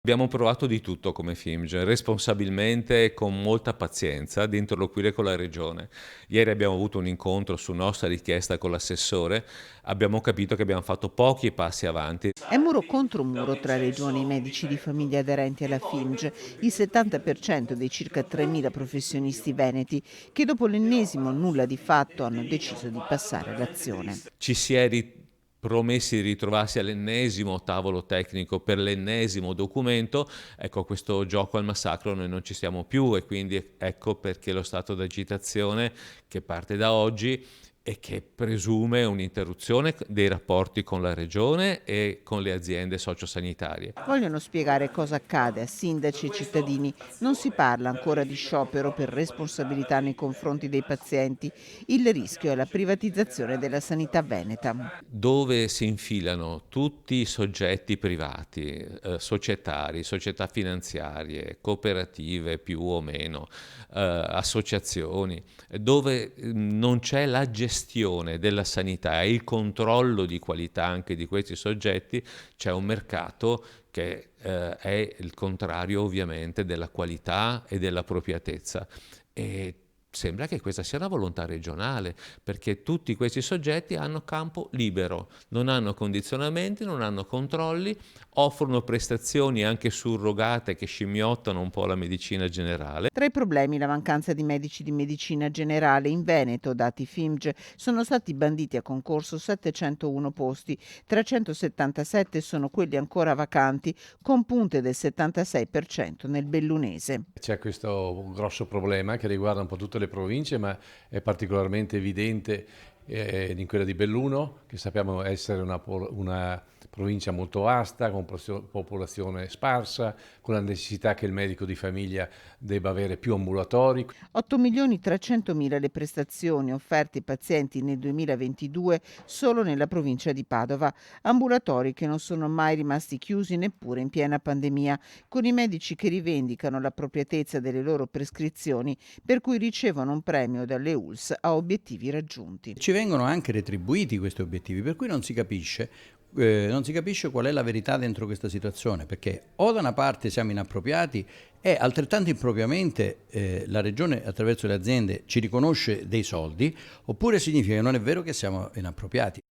Abbiamo provato di tutto come FIMG, responsabilmente e con molta pazienza, di interloquire con la regione. Ieri abbiamo avuto un incontro su nostra richiesta con l'assessore, abbiamo capito che abbiamo fatto pochi passi avanti. È muro contro muro tra regioni e medici di famiglia aderenti alla FIMG, il 70% dei circa 3.000 professionisti veneti che dopo l'ennesimo nulla di fatto hanno deciso di passare all'azione. Ci si è promessi di ritrovarsi all'ennesimo tavolo tecnico per l'ennesimo documento, ecco questo gioco al massacro noi non ci siamo più e quindi ecco perché lo stato d'agitazione che parte da oggi e che presume un'interruzione dei rapporti con la regione e con le aziende sociosanitarie. Vogliono spiegare cosa accade a sindaci e cittadini. Non si parla ancora di sciopero per responsabilità nei confronti dei pazienti. Il rischio è la privatizzazione della sanità veneta. Dove si infilano tutti i soggetti privati, societari, società finanziarie, cooperative più o meno, associazioni, dove non c'è la gestione della sanità e il controllo di qualità anche di questi soggetti, c'è un mercato che è il contrario ovviamente della qualità e dell'appropriatezza. E sembra che questa sia una volontà regionale, perché tutti questi soggetti hanno campo libero, non hanno condizionamenti, non hanno controlli, offrono prestazioni anche surrogate che scimmiottano un po' la medicina generale. Tra i problemi la mancanza di medici di medicina generale. In Veneto, dati FIMG, sono stati banditi a concorso 701 posti, 377 sono quelli ancora vacanti, con punte del 76% nel bellunese. C'è questo grosso problema che riguarda un po' tutte le province, ma è particolarmente evidente in quella di Belluno, che sappiamo essere una provincia molto vasta, con popolazione sparsa, con la necessità che il medico di famiglia debba avere più ambulatori. 8.300.000 le prestazioni offerte ai pazienti nel 2022 solo nella provincia di Padova, ambulatori che non sono mai rimasti chiusi neppure in piena pandemia, con i medici che rivendicano l'appropriatezza delle loro prescrizioni, per cui ricevono un premio dalle ULSS a obiettivi raggiunti. Ci vengono anche retribuiti questi obiettivi, per cui non si capisce qual è la verità dentro questa situazione, perché o da una parte siamo inappropriati e altrettanto impropriamente la Regione attraverso le aziende ci riconosce dei soldi, oppure significa che non è vero che siamo inappropriati.